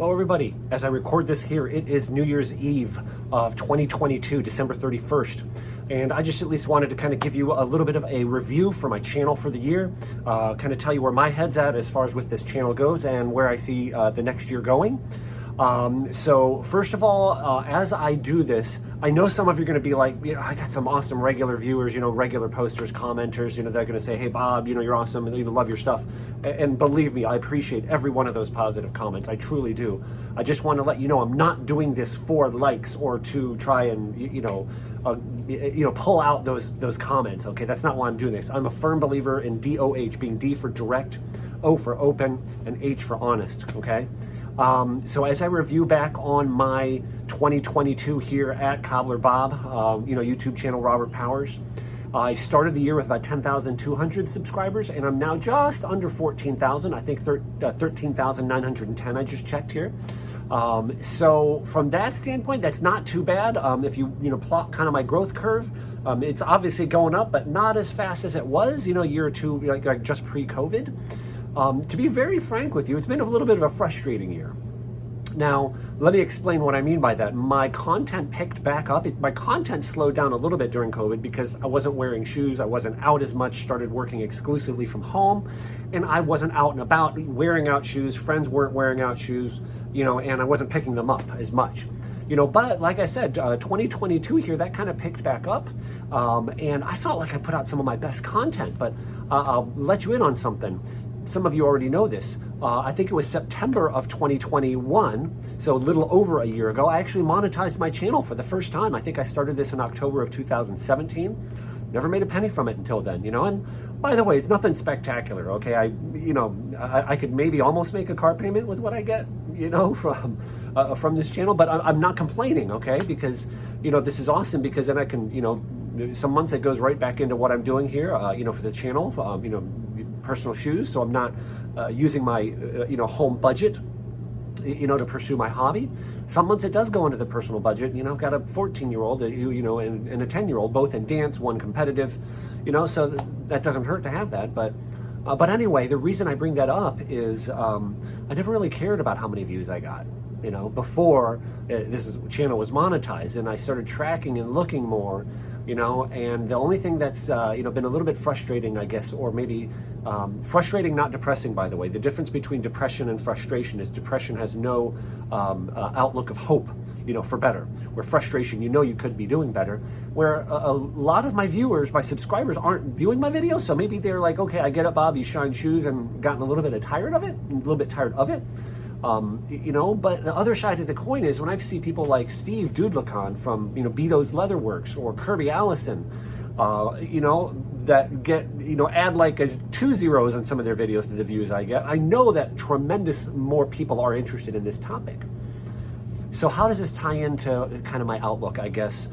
Well, everybody, as I record this here, it is New Year's Eve of 2022, December 31st. And I just at least wanted to kind of give you a little bit of a review for my channel for the year, kind of tell you where my head's at as far as with this channel goes and where I see the next year going. So first of all, as I do this, I know some of you are going to be like, I got some awesome regular viewers, regular posters, commenters, they're going to say, hey, Bob, you're awesome and love your stuff. And believe me, I appreciate every one of those positive comments. I truly do. I just want to let you know I'm not doing this for likes or to try and, pull out those comments. Okay, that's not why I'm doing this. I'm a firm believer in DOH, being D for direct, O for open, and H for honest. Okay. So as I review back on my 2022 here at Cobbler Bob, YouTube channel Robert Powers, I started the year with about 10,200 subscribers, and I'm now just under 14,000. I think 13,910. I just checked here. So from that standpoint, that's not too bad. If you plot kind of my growth curve, it's obviously going up, but not as fast as it was, a year or two, like just pre-COVID. To be very frank with you, it's been a little bit of a frustrating year. Now, let me explain what I mean by that. My content picked back up. My content slowed down a little bit during COVID because I wasn't wearing shoes. I wasn't out as much, started working exclusively from home, and I wasn't out and about wearing out shoes. Friends weren't wearing out shoes, and I wasn't picking them up as much. But like I said, 2022 here, that kind of picked back up. And I felt like I put out some of my best content, but I'll let you in on something. Some of you already know this. I think it was September of 2021, so a little over a year ago, I actually monetized my channel for the first time. I think I started this in October of 2017. Never made a penny from it until then, And by the way, it's nothing spectacular, okay? I could maybe almost make a car payment with what I get, from this channel, but I'm not complaining, okay? Because, this is awesome because then I can, some months it goes right back into what I'm doing here, for the channel, personal shoes, so I'm not using my home budget to pursue my hobby. Some months it does go into the personal budget. I've got a 14-year-old and a 10-year-old, both in dance, one competitive, so that doesn't hurt to have that. But anyway, the reason I bring that up is I never really cared about how many views I got before this channel was monetized, and I started tracking and looking more, and the only thing that's been a little bit frustrating, I guess, or maybe frustrating, not depressing, by the way. The difference between depression and frustration is depression has no outlook of hope, for better. Where frustration, you could be doing better. Where a lot of my viewers, my subscribers, aren't viewing my videos, so maybe they're like, okay, I get it, Bob, you shine shoes, and gotten a little bit tired of it, but the other side of the coin is when I see people like Steve Dudlacon from, Beto's Leatherworks, or Kirby Allison, that get, add like as 2 zeros on some of their videos to the views I get. I know that tremendous more people are interested in this topic. So how does this tie into kind of my outlook, I guess?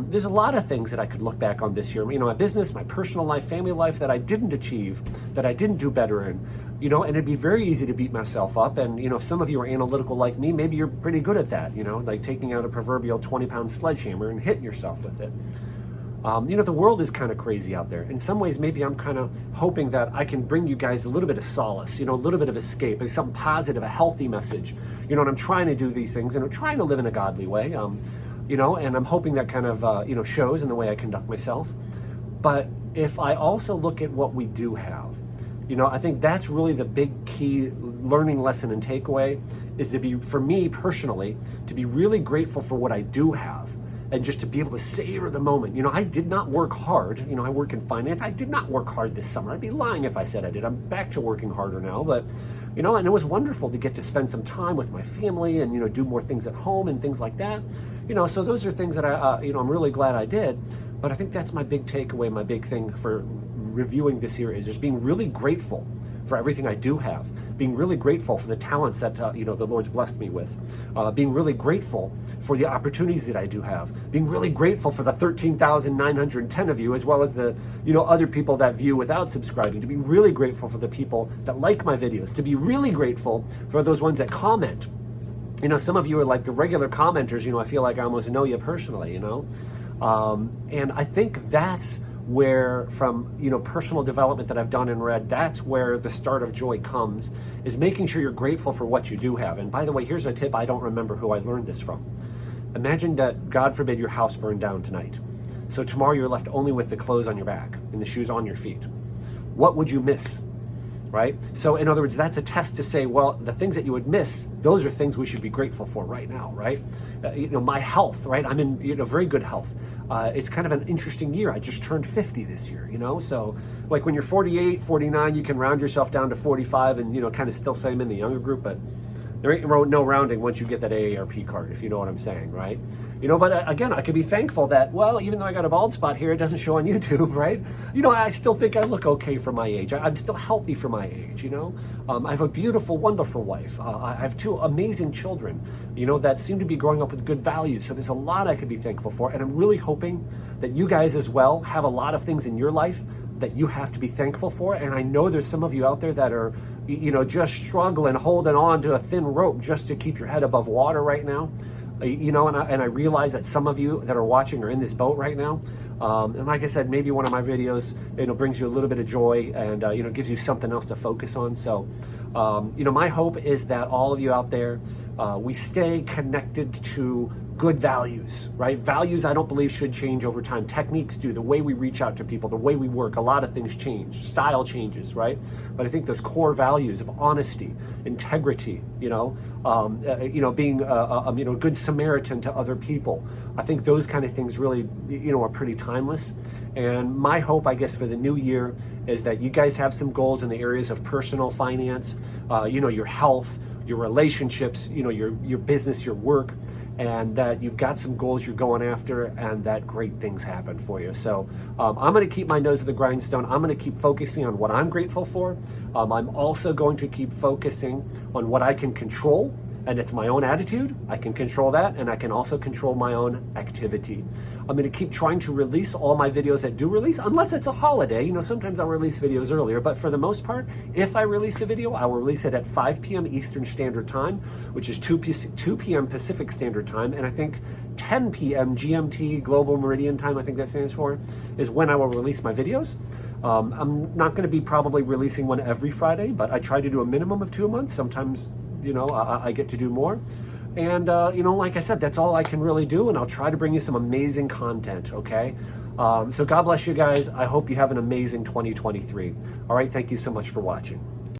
There's a lot of things that I could look back on this year, my business, my personal life, family life that I didn't achieve, that I didn't do better in, and it'd be very easy to beat myself up. And, if some of you are analytical like me, maybe you're pretty good at that, like taking out a proverbial 20-pound sledgehammer and hitting yourself with it. The world is kind of crazy out there. In some ways, maybe I'm kind of hoping that I can bring you guys a little bit of solace, a little bit of escape, something positive, a healthy message, and I'm trying to do these things, and I'm trying to live in a godly way, and I'm hoping that kind of, shows in the way I conduct myself. But if I also look at what we do have, I think that's really the big key learning lesson and takeaway is to be, for me personally, to be really grateful for what I do have and just to be able to savor the moment. I did not work hard. I work in finance. I did not work hard this summer. I'd be lying if I said I did. I'm back to working harder now, but and it was wonderful to get to spend some time with my family and, do more things at home and things like that. So those are things that I'm really glad I did. But I think that's my big takeaway, my big thing for reviewing this year is just being really grateful for everything I do have, being really grateful for the talents that, the Lord's blessed me with, being really grateful for the opportunities that I do have, being really grateful for the 13,910 of you, as well as the, other people that view without subscribing, to be really grateful for the people that like my videos, to be really grateful for those ones that comment. Some of you are like the regular commenters, I feel like I almost know you personally, and I think that's where from, you know, personal development that I've done and read, that's where the start of joy comes, is making sure you're grateful for what you do have. And by the way, here's a tip. I don't remember who I learned this from. Imagine that, God forbid, your house burned down tonight. So tomorrow you're left only with the clothes on your back and the shoes on your feet. What would you miss? Right? So in other words, that's a test to say, well, the things that you would miss, those are things we should be grateful for right now, right? You know, my health, right? I'm in, you know, very good health. It's kind of an interesting year. I just turned 50 this year, you know? So like when you're 48, 49, you can round yourself down to 45 and, you know, kind of still say I'm in the younger group, but there ain't no rounding once you get that AARP card, if you know what I'm saying, right? You know, but again, I could be thankful that, well, even though I got a bald spot here, it doesn't show on YouTube, right? You know, I still think I look okay for my age. I'm still healthy for my age, you know? I have a beautiful, wonderful wife. I have 2 amazing children, you know, that seem to be growing up with good values. So there's a lot I could be thankful for. And I'm really hoping that you guys as well have a lot of things in your life that you have to be thankful for. And I know there's some of you out there that are, you know, just struggling, holding on to a thin rope just to keep your head above water right now. You know, and I realize that some of you that are watching are in this boat right now. And like I said, maybe one of my videos, you know, brings you a little bit of joy and, you know, gives you something else to focus on. So, you know, my hope is that all of you out there, we stay connected to good values, right? Values I don't believe should change over time. Techniques do. The way we reach out to people, the way we work, a lot of things change. Style changes, right? But I think those core values of honesty, integrity, you know, being you know, a good Samaritan to other people. I think those kind of things really, you know, are pretty timeless. And my hope, I guess, for the new year is that you guys have some goals in the areas of personal finance, you know, your health, your relationships, you know, your business, your work, and that you've got some goals you're going after and that great things happen for you. So I'm going to keep my nose to the grindstone. I'm going to keep focusing on what I'm grateful for. I'm also going to keep focusing on what I can control, and it's my own attitude. I can control that, and I can also control my own activity. I'm going to keep trying to release all my videos that do release, unless it's a holiday. You know, sometimes I'll release videos earlier, but for the most part, if I release a video, I will release it at 5 p.m. Eastern Standard Time, which is 2 p.m. Pacific Standard Time, and I think 10 p.m. GMT, Global Meridian Time, I think that stands for, is when I will release my videos. I'm not going to be probably releasing one every Friday, but I try to do a minimum of 2 a month. Sometimes, you know, I get to do more. And, you know, like I said, that's all I can really do. And I'll try to bring you some amazing content, okay? So God bless you guys. I hope you have an amazing 2023. All right, thank you so much for watching.